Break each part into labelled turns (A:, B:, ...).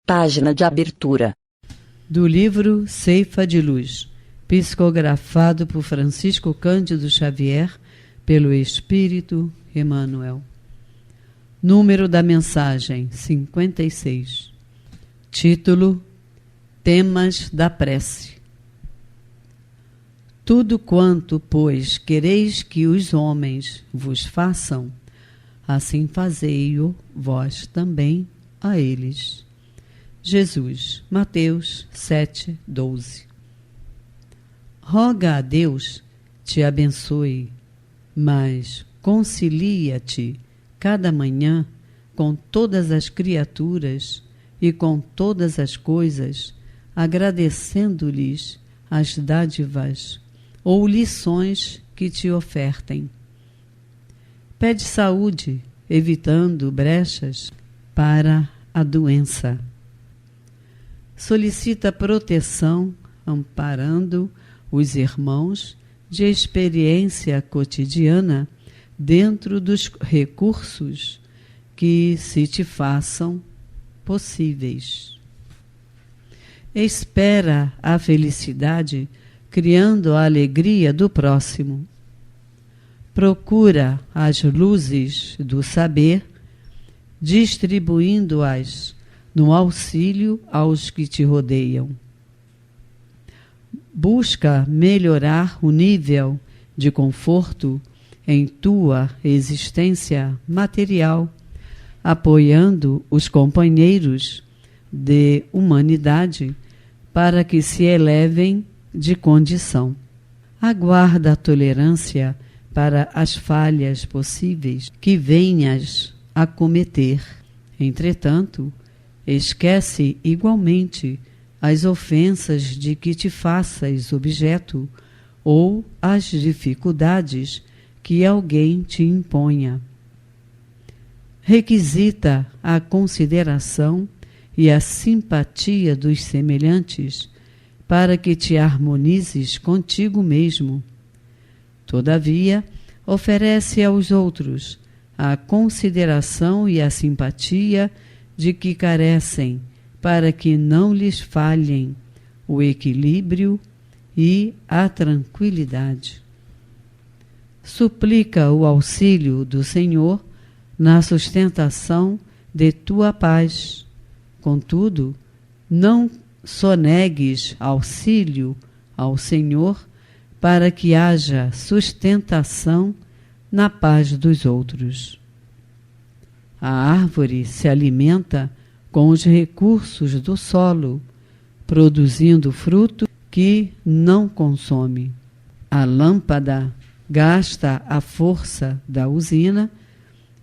A: Página de abertura.
B: Do livro Ceifa de Luz, psicografado por Francisco Cândido Xavier, pelo Espírito Emmanuel. Número da mensagem 56. Título: Temas da prece. Tudo quanto, pois, quereis que os homens vos façam, assim fazei-o vós também a eles. Jesus, Mateus 7:12. Roga a Deus te abençoe, mas concilia-te cada manhã com todas as criaturas e com todas as coisas, agradecendo-lhes as dádivas ou lições que te ofertem. Pede saúde, evitando brechas para a doença. Solicita proteção, amparando os irmãos de experiência cotidiana dentro dos recursos que se te façam possíveis. Espera a felicidade, criando a alegria do próximo. Procura as luzes do saber, distribuindo-as no auxílio aos que te rodeiam. Busca melhorar o nível de conforto em tua existência material, apoiando os companheiros de humanidade para que se elevem de condição. Aguarda a tolerância para as falhas possíveis que venhas a cometer. Entretanto, esquece igualmente as ofensas de que te faças objeto ou as dificuldades que alguém te imponha. Requisita a consideração e a simpatia dos semelhantes para que te harmonizes contigo mesmo. Todavia, oferece aos outros a consideração e a simpatia de que carecem, para que não lhes falhem o equilíbrio e a tranquilidade. Suplica o auxílio do Senhor na sustentação de tua paz. Contudo, não sonegues auxílio ao Senhor para que haja sustentação na paz dos outros. A árvore se alimenta com os recursos do solo, produzindo fruto que não consome. A lâmpada gasta a força da usina,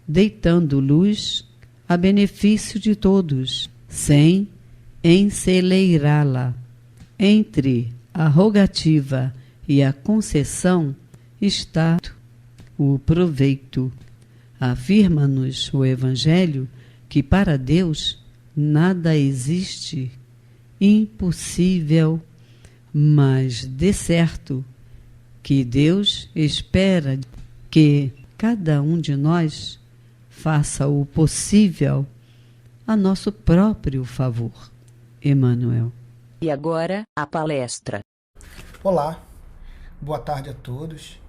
B: deitando luz a benefício de todos, sem enceleirá-la. Entre a rogativa e a concessão está o proveito. Afirma-nos o Evangelho que para Deus nada existe impossível, mas de certo que Deus espera que cada um de nós faça o possível a nosso próprio favor. Emmanuel.
A: E agora, a palestra.
C: Olá, boa tarde a todos.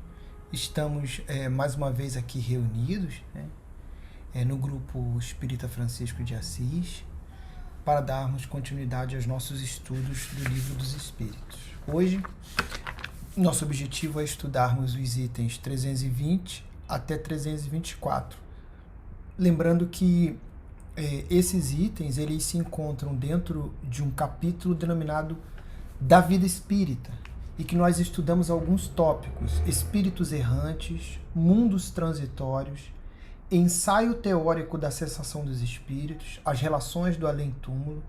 C: Estamos mais uma vez aqui reunidos, no grupo Espírita Francisco de Assis, para darmos continuidade aos nossos estudos do Livro dos Espíritos. Hoje, nosso objetivo é estudarmos os itens 320 até 324. Lembrando que esses itens eles se encontram dentro de um capítulo denominado da vida espírita, e que nós estudamos alguns tópicos: espíritos errantes, mundos transitórios, ensaio teórico da cessação dos espíritos, as relações do além-túmulo,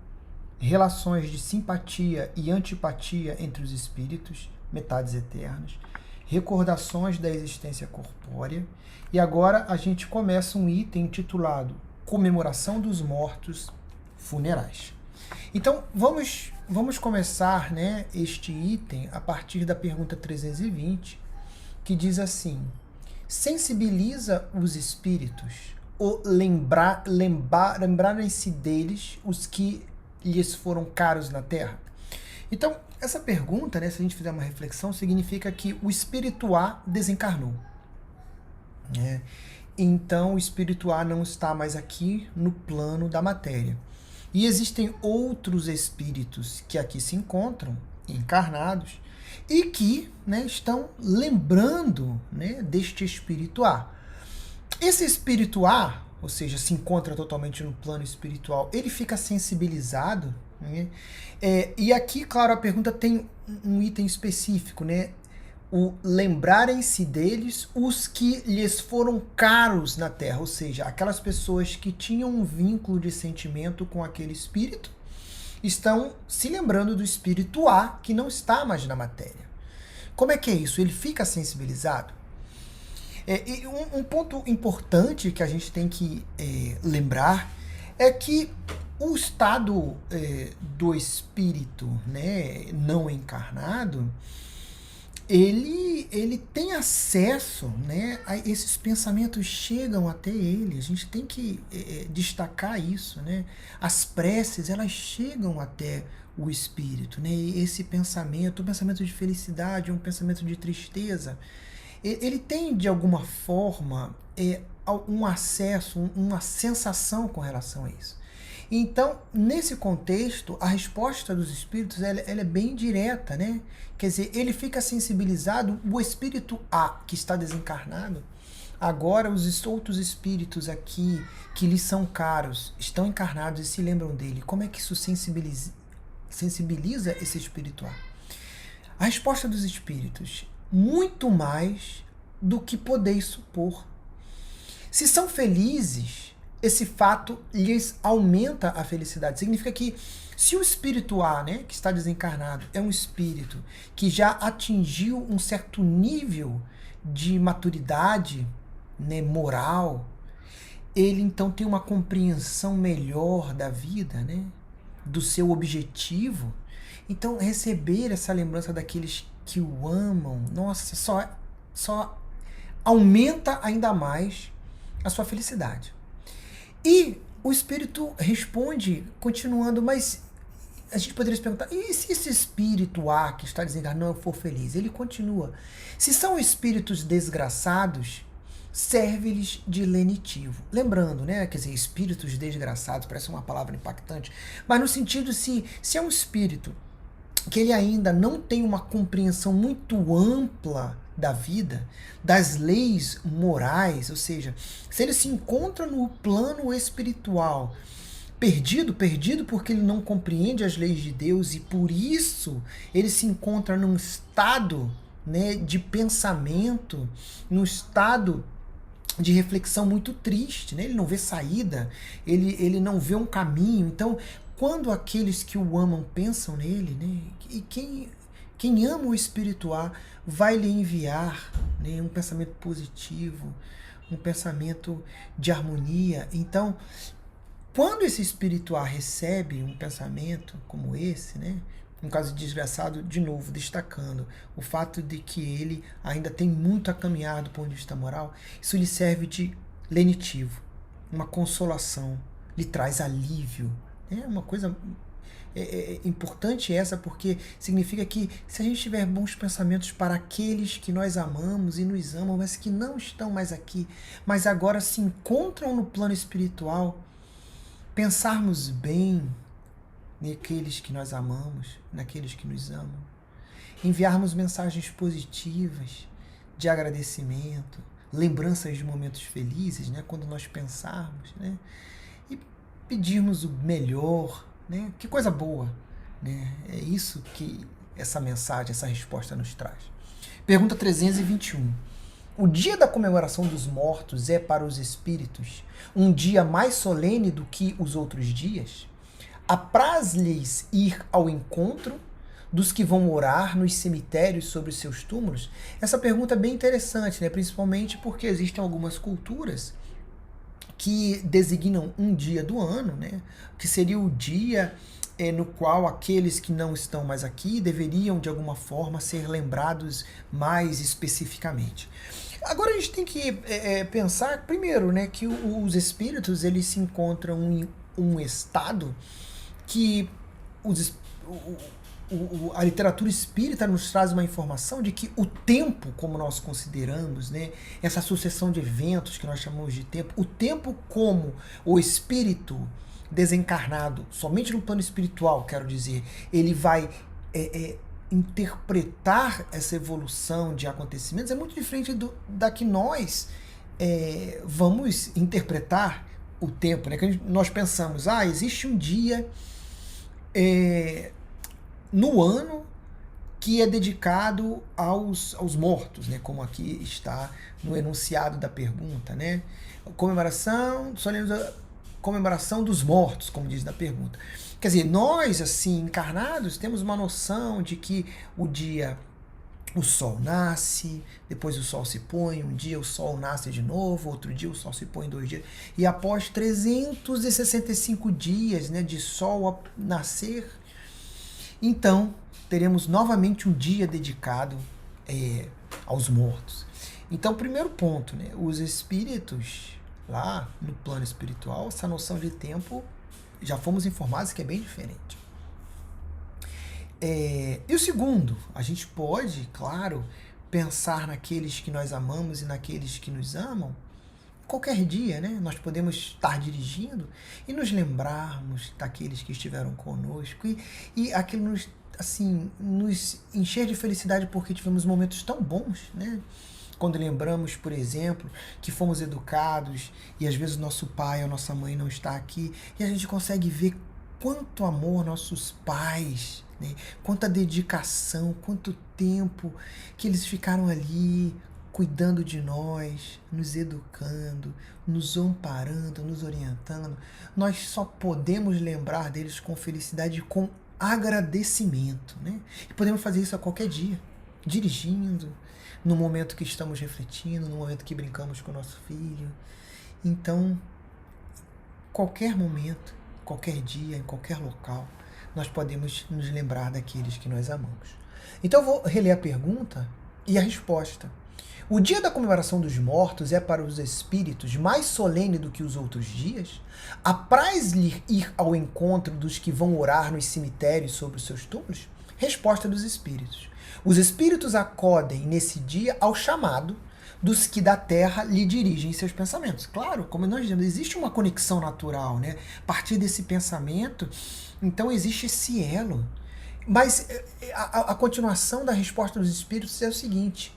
C: relações de simpatia e antipatia entre os espíritos, metades eternas, recordações da existência corpórea. E agora a gente começa um item intitulado Comemoração dos Mortos Funerais. Então, vamos começar este item a partir da pergunta 320, que diz assim: sensibiliza os espíritos ou lembrarem-se deles os que lhes foram caros na Terra? Então, essa pergunta, né, se a gente fizer uma reflexão, significa que o espírito A desencarnou. Né? Então, o espírito A não está mais aqui no plano da matéria. E existem outros espíritos que aqui se encontram, encarnados, e que, né, estão lembrando, né, deste espírito A. Esse espírito A, ou seja, se encontra totalmente no plano espiritual, ele fica sensibilizado, né? E aqui, claro, a pergunta tem um item específico, né? O lembrarem-se deles os que lhes foram caros na Terra, ou seja, aquelas pessoas que tinham um vínculo de sentimento com aquele espírito, estão se lembrando do espírito A, que não está mais na matéria. Como é que é isso? Ele fica sensibilizado? E um ponto importante que a gente tem que lembrar é que o estado do espírito, né, não encarnado, ele tem acesso, né, a esses pensamentos, chegam até ele. A gente tem que destacar isso, né? As preces, elas chegam até o espírito, né? E esse pensamento, um pensamento de felicidade, um pensamento de tristeza, ele tem de alguma forma um acesso, uma sensação com relação a isso. Então, nesse contexto, a resposta dos espíritos ela é bem direta, né? Quer dizer, ele fica sensibilizado, o espírito A, que está desencarnado, agora os outros espíritos aqui, que lhes são caros, estão encarnados e se lembram dele. Como é que isso sensibiliza esse espírito A? A resposta dos espíritos, muito mais do que podeis supor. Se são felizes, esse fato lhes aumenta a felicidade. Significa que se o espírito A, né, que está desencarnado, é um espírito que já atingiu um certo nível de maturidade, né, moral, ele então tem uma compreensão melhor da vida, né, do seu objetivo. Então, receber essa lembrança daqueles que o amam, nossa, só aumenta ainda mais a sua felicidade. E o espírito responde, continuando, mas a gente poderia se perguntar, e se esse espírito A que está desencarnado não for feliz? Ele continua, se são espíritos desgraçados, serve-lhes de lenitivo. Lembrando, né, quer dizer, espíritos desgraçados, parece uma palavra impactante, mas no sentido se é um espírito que ele ainda não tem uma compreensão muito ampla da vida, das leis morais, ou seja, se ele se encontra no plano espiritual perdido porque ele não compreende as leis de Deus e por isso ele se encontra num estado, né, de pensamento, num estado de reflexão muito triste, né? Ele não vê saída, ele não vê um caminho. Então, quando aqueles que o amam pensam nele, né, e quem ama o espírito A vai lhe enviar, né, um pensamento positivo, um pensamento de harmonia. Então, quando esse espírito A recebe um pensamento como esse, né, no caso de desgraçado, de novo, destacando o fato de que ele ainda tem muito a caminhar do ponto de vista moral, isso lhe serve de lenitivo, uma consolação, lhe traz alívio. É uma coisa importante essa, porque significa que se a gente tiver bons pensamentos para aqueles que nós amamos e nos amam, mas que não estão mais aqui, mas agora se encontram no plano espiritual, pensarmos bem naqueles que nós amamos, naqueles que nos amam, enviarmos mensagens positivas de agradecimento, lembranças de momentos felizes, né, quando nós pensarmos, né, e pedirmos o melhor, né, que coisa boa, né, é isso que essa mensagem, essa resposta nos traz. Pergunta 321. O dia da comemoração dos mortos é para os espíritos um dia mais solene do que os outros dias? Apraz-lhes ir ao encontro dos que vão orar nos cemitérios sobre os seus túmulos? Essa pergunta é bem interessante, né? Principalmente porque existem algumas culturas que designam um dia do ano, né, que seria o dia no qual aqueles que não estão mais aqui deveriam, de alguma forma, ser lembrados mais especificamente. Agora a gente tem que pensar, primeiro, né, que os espíritos eles se encontram em um estado que a literatura espírita nos traz uma informação de que o tempo, como nós consideramos, né, essa sucessão de eventos que nós chamamos de tempo, o tempo como o espírito desencarnado, somente no plano espiritual, quero dizer, ele vai interpretar essa evolução de acontecimentos, é muito diferente da que nós vamos interpretar o tempo, né? Que nós pensamos, existe um dia no ano que é dedicado aos mortos, né? Como aqui está no enunciado da pergunta, né? Comemoração dos mortos, como diz na pergunta. Quer dizer, nós, assim, encarnados, temos uma noção de que o sol nasce, depois o sol se põe, um dia o sol nasce de novo, outro dia o sol se põe 2 dias. E após 365 dias, né, de sol a nascer, então teremos novamente um dia dedicado aos mortos. Então, primeiro ponto, né, os espíritos lá no plano espiritual, essa noção de tempo, já fomos informados que é bem diferente. E o segundo, a gente pode, claro, pensar naqueles que nós amamos e naqueles que nos amam. Qualquer dia, né, nós podemos estar dirigindo e nos lembrarmos daqueles que estiveram conosco e aquilo nos encher de felicidade porque tivemos momentos tão bons, né? Quando lembramos, por exemplo, que fomos educados e às vezes o nosso pai ou nossa mãe não está aqui e a gente consegue ver quanto amor nossos pais, né? Quanta dedicação, quanto tempo que eles ficaram ali cuidando de nós, nos educando, nos amparando, nos orientando. Nós só podemos lembrar deles com felicidade e com agradecimento, né? E podemos fazer isso a qualquer dia, dirigindo, no momento que estamos refletindo, no momento que brincamos com o nosso filho. Então, qualquer momento, qualquer dia, em qualquer local, nós podemos nos lembrar daqueles que nós amamos. Então eu vou reler a pergunta e a resposta. O dia da comemoração dos mortos é para os espíritos mais solene do que os outros dias? Apraz-lhe ir ao encontro dos que vão orar nos cemitérios sobre os seus túmulos? Resposta dos espíritos. Os espíritos acodem nesse dia ao chamado dos que da terra lhe dirigem seus pensamentos. Claro, como nós dizemos, existe uma conexão natural, né? A partir desse pensamento, então existe esse elo. Mas a continuação da resposta dos espíritos é o seguinte: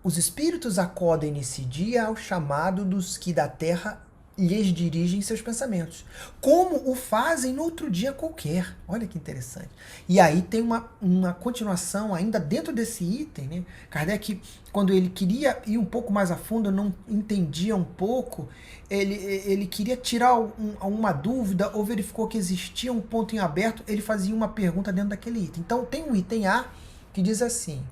C: os espíritos acodem nesse dia ao chamado dos que da terra lhes dirigem seus pensamentos, como o fazem no outro dia qualquer. Olha que interessante. E aí tem uma continuação ainda dentro desse item, né? Kardec, quando ele queria ir um pouco mais a fundo, não entendia um pouco, ele queria tirar uma dúvida ou verificou que existia um ponto em aberto, ele fazia uma pergunta dentro daquele item. Então tem um item A que diz assim: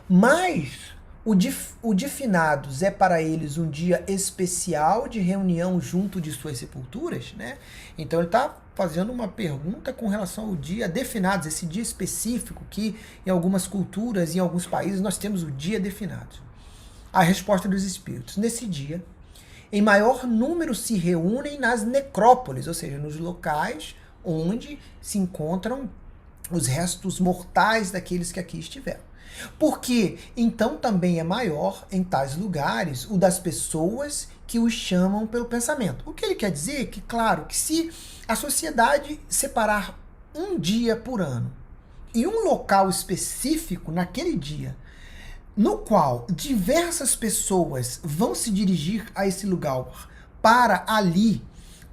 C: mas o de finados é para eles um dia especial de reunião junto de suas sepulturas, né? Então ele está fazendo uma pergunta com relação ao dia de finados, esse dia específico que em algumas culturas, em alguns países, nós temos o dia de finados. A resposta dos espíritos: nesse dia, em maior número se reúnem nas necrópolis, ou seja, nos locais onde se encontram os restos mortais daqueles que aqui estiveram. Porque então também é maior em tais lugares o das pessoas que os chamam pelo pensamento. O que ele quer dizer é que, claro, que se a sociedade separar um dia por ano e um local específico naquele dia, no qual diversas pessoas vão se dirigir a esse lugar para ali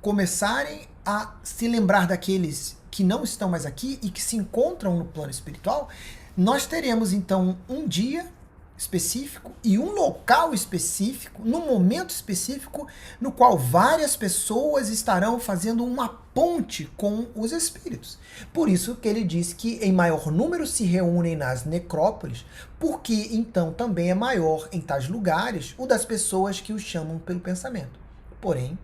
C: começarem a se lembrar daqueles que não estão mais aqui e que se encontram no plano espiritual, nós teremos, então, um dia específico e um local específico, num momento específico, no qual várias pessoas estarão fazendo uma ponte com os espíritos. Por isso que ele diz que em maior número se reúnem nas necrópolis, porque, então, também é maior em tais lugares o das pessoas que os chamam pelo pensamento. Porém,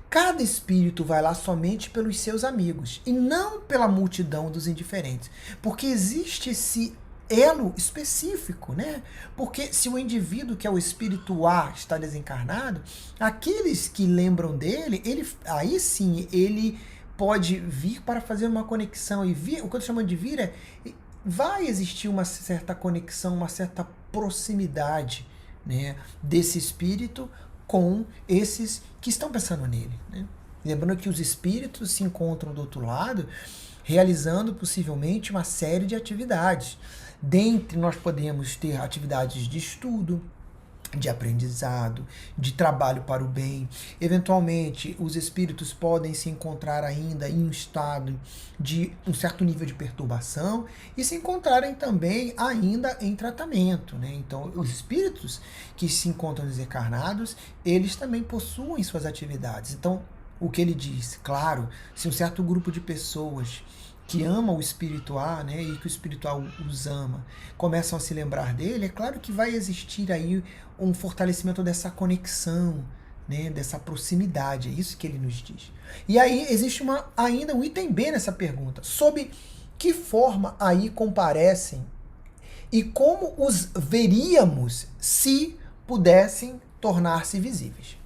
C: cada espírito vai lá somente pelos seus amigos e não pela multidão dos indiferentes, porque existe esse elo específico, né? Porque se o indivíduo que é o espírito A está desencarnado, aqueles que lembram dele, aí sim ele pode vir para fazer uma conexão. E vir, o que eu estou chamando de vir é, vai existir uma certa conexão, uma certa proximidade, né, desse espírito com esses que estão pensando nele, né? Lembrando que os espíritos se encontram do outro lado, realizando possivelmente uma série de atividades. Dentre nós podemos ter atividades de estudo, de aprendizado, de trabalho para o bem. Eventualmente, os espíritos podem se encontrar ainda em um estado de um certo nível de perturbação e se encontrarem também ainda em tratamento, né? Então, os espíritos que se encontram desencarnados, eles também possuem suas atividades. Então, o que ele diz, claro, se um certo grupo de pessoas que ama o espírito A, né, e que o espírito A os ama, começam a se lembrar dele, é claro que vai existir aí um fortalecimento dessa conexão, né, dessa proximidade, é isso que ele nos diz. E aí existe ainda um item B nessa pergunta, sob que forma aí comparecem e como os veríamos se pudessem tornar-se visíveis.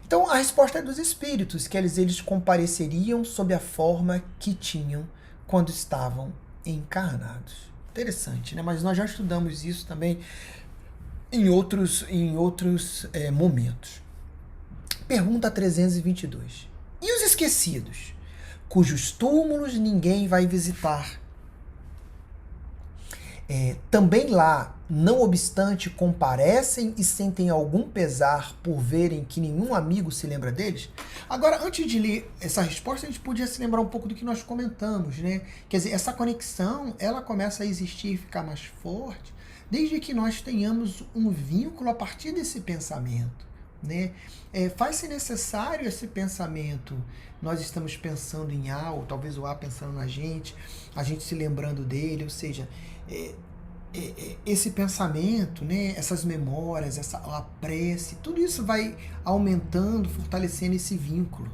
C: Então a resposta é dos espíritos, que eles compareceriam sob a forma que tinham quando estavam encarnados. Interessante, né? Mas nós já estudamos isso também em outros momentos. Pergunta 322. E os esquecidos, cujos túmulos ninguém vai visitar? Também lá, não obstante, comparecem e sentem algum pesar por verem que nenhum amigo se lembra deles? Agora, antes de ler essa resposta, a gente podia se lembrar um pouco do que nós comentamos, né? Quer dizer, essa conexão, ela começa a existir e ficar mais forte desde que nós tenhamos um vínculo a partir desse pensamento, né? Faz-se necessário esse pensamento. Nós estamos pensando em A, ou talvez o A pensando na gente, a gente se lembrando dele, ou seja, esse pensamento, né, essas memórias, a prece, tudo isso vai aumentando, fortalecendo esse vínculo,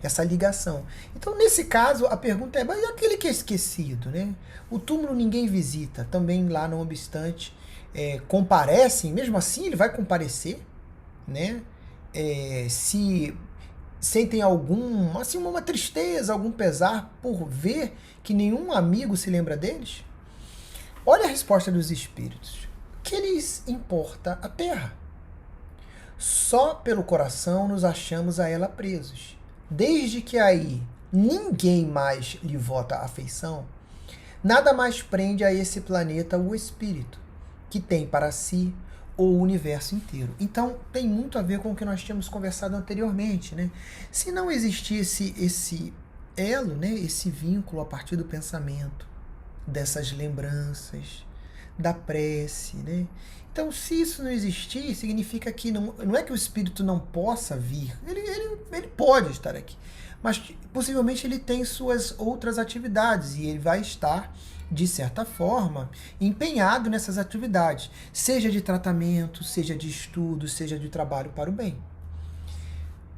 C: essa ligação. Então, nesse caso, a pergunta é, mas e aquele que é esquecido, né? O túmulo ninguém visita, também lá, não obstante, comparecem, mesmo assim ele vai comparecer, né? Se sentem uma tristeza, algum pesar por ver que nenhum amigo se lembra deles? Olha a resposta dos espíritos. Que lhes importa a terra? Só pelo coração nos achamos a ela presos. Desde que aí ninguém mais lhe vota afeição, nada mais prende a esse planeta o espírito, que tem para si o universo inteiro. Então, tem muito a ver com o que nós tínhamos conversado anteriormente, né? Se não existisse esse elo, né, esse vínculo a partir do pensamento, dessas lembranças, da prece, né? Então, se isso não existir, significa que não é que o espírito não possa vir, ele pode estar aqui, mas possivelmente ele tem suas outras atividades e ele vai estar, de certa forma, empenhado nessas atividades, seja de tratamento, seja de estudo, seja de trabalho para o bem.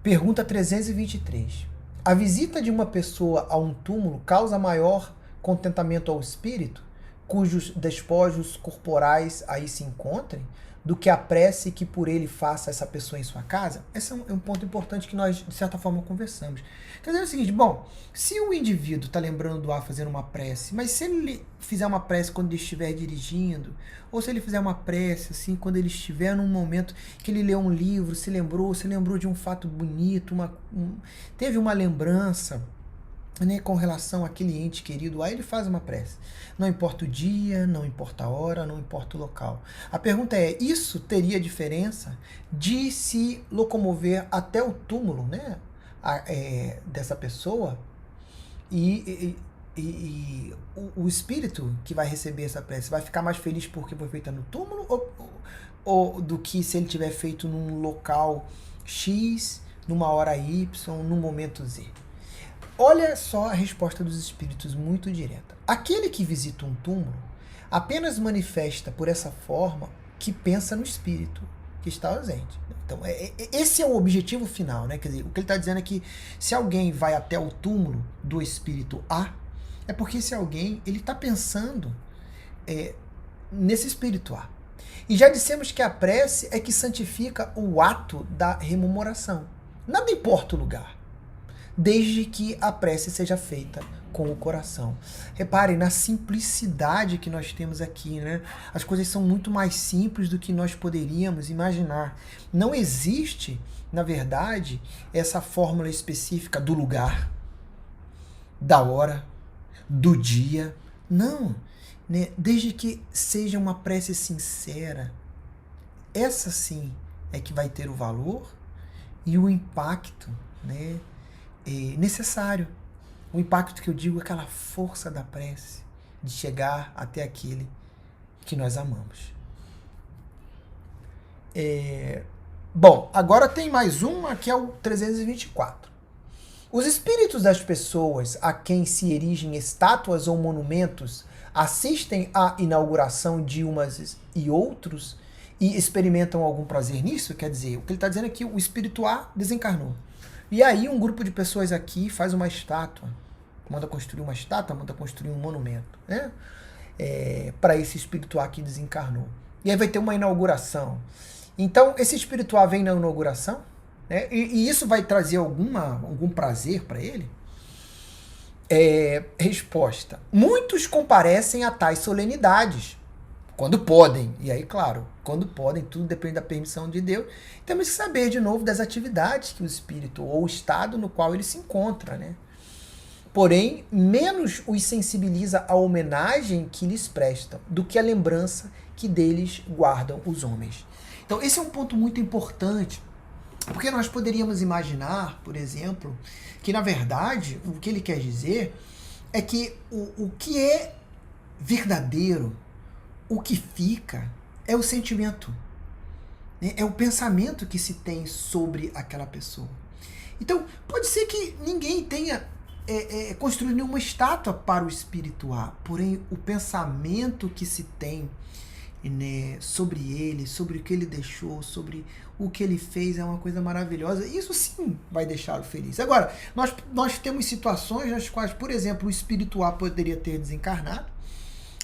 C: Pergunta 323. A visita de uma pessoa a um túmulo causa maior contentamento ao espírito, cujos despojos corporais aí se encontrem, do que a prece que por ele faça essa pessoa em sua casa? Esse é um ponto importante que nós, de certa forma, conversamos. Quer dizer o seguinte, bom, se o indivíduo está lembrando do A fazendo uma prece, mas se ele fizer uma prece quando ele estiver dirigindo, ou se ele fizer uma prece assim, quando ele estiver num momento que ele leu um livro, se lembrou de um fato bonito, teve uma lembrança, né, com relação àquele ente querido, aí ele faz uma prece. Não importa o dia, não importa a hora, não importa o local. A pergunta é, isso teria diferença de se locomover até o túmulo, né, dessa pessoa e o espírito que vai receber essa prece vai ficar mais feliz porque foi feita no túmulo ou do que se ele tiver feito num local X, numa hora Y, num momento Z? Olha só a resposta dos espíritos, muito direta. Aquele que visita um túmulo apenas manifesta por essa forma que pensa no espírito que está ausente. Então, esse é o objetivo final, né? Quer dizer, o que ele está dizendo é que se alguém vai até o túmulo do espírito A, é porque esse alguém ele está pensando nesse espírito A. E já dissemos que a prece é que santifica o ato da rememoração. Nada importa o lugar. desde que a prece seja feita com o coração. Reparem na simplicidade que nós temos aqui, né? As coisas são muito mais simples do que nós poderíamos imaginar. Não existe, na verdade, essa fórmula específica do lugar, da hora, do dia. Não, né? Desde que seja uma prece sincera, essa sim é que vai ter o valor e o impacto, né, necessário. O impacto que eu digo é aquela força da prece de chegar até aquele que nós amamos. Bom, agora tem mais uma que é o 324. Os espíritos das pessoas a quem se erigem estátuas ou monumentos assistem à inauguração de umas e outros e experimentam algum prazer nisso? Quer dizer, o que ele está dizendo é que o espírito A desencarnou. E aí um grupo de pessoas aqui faz uma estátua, manda construir uma estátua, manda construir um monumento, né? Para esse espírito A que desencarnou. E aí vai ter uma inauguração. Então, esse espírito A vem na inauguração, né? E isso vai trazer algum prazer para ele? Resposta. Muitos comparecem a tais solenidades, quando podem. E aí, claro, quando podem, tudo depende da permissão de Deus. Temos que saber, de novo, das atividades que o espírito, ou o estado no qual ele se encontra, né? Porém, menos os sensibiliza a homenagem que lhes prestam do que a lembrança que deles guardam os homens. Então, esse é um ponto muito importante, porque nós poderíamos imaginar, por exemplo, que, na verdade, o que ele quer dizer é que o que é verdadeiro, o que fica, é o sentimento, né? É o pensamento que se tem sobre aquela pessoa. Então, pode ser que ninguém tenha construído nenhuma estátua para o espírito A, porém, o pensamento que se tem, né, sobre ele, sobre o que ele deixou, sobre o que ele fez, é uma coisa maravilhosa. Isso sim vai deixá-lo feliz. Agora, nós temos situações nas quais, por exemplo, o espírito A poderia ter desencarnado,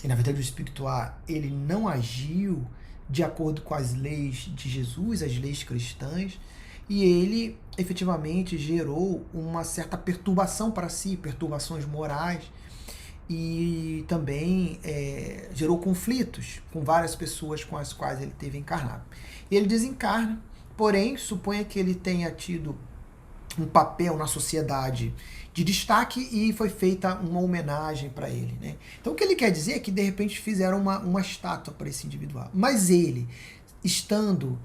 C: e na verdade o espírito A, ele não agiu de acordo com as leis de Jesus, as leis cristãs, e ele efetivamente gerou uma certa perturbação para si, perturbações morais, e também gerou conflitos com várias pessoas com as quais ele teve encarnado. Ele desencarna, porém, suponha que ele tenha tido um papel na sociedade de destaque e foi feita uma homenagem para ele, né? Então, o que ele quer dizer é que, de repente, fizeram uma estátua para esse indivíduo. Mas ele, estando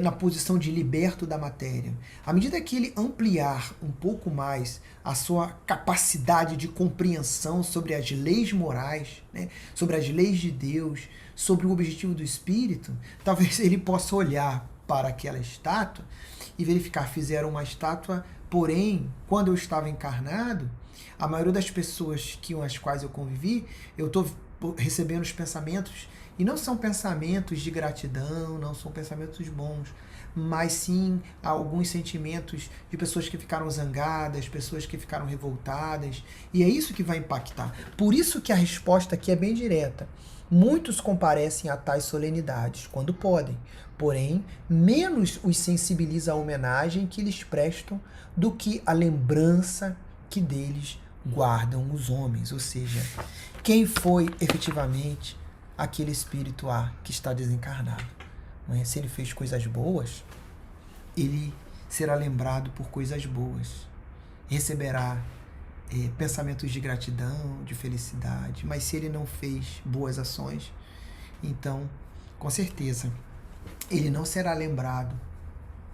C: na posição de liberto da matéria, à medida que ele ampliar um pouco mais a sua capacidade de compreensão sobre as leis morais, né, sobre as leis de Deus, sobre o objetivo do espírito, talvez ele possa olhar para aquela estátua e verificar, fizeram uma estátua, porém, quando eu estava encarnado, a maioria das pessoas com as quais eu convivi, eu estou recebendo os pensamentos. E não são pensamentos de gratidão, não são pensamentos bons, mas sim alguns sentimentos de pessoas que ficaram zangadas, pessoas que ficaram revoltadas, e é isso que vai impactar. Por isso que a resposta aqui é bem direta. Muitos comparecem a tais solenidades, quando podem, porém, menos os sensibiliza a homenagem que lhes prestam do que a lembrança que deles guardam os homens. Ou seja, quem foi efetivamente aquele espírito A que está desencarnado. Se ele fez coisas boas, ele será lembrado por coisas boas. Receberá pensamentos de gratidão, de felicidade. Mas se ele não fez boas ações, então, com certeza, ele não será lembrado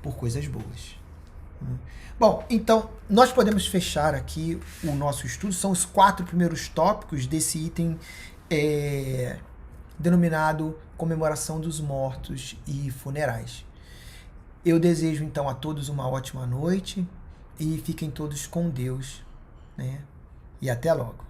C: por coisas boas. Bom, então, nós podemos fechar aqui o nosso estudo. São os 4 primeiros tópicos desse item denominado Comemoração dos Mortos e Funerais. Eu desejo então a todos uma ótima noite e fiquem todos com Deus, né? E até logo.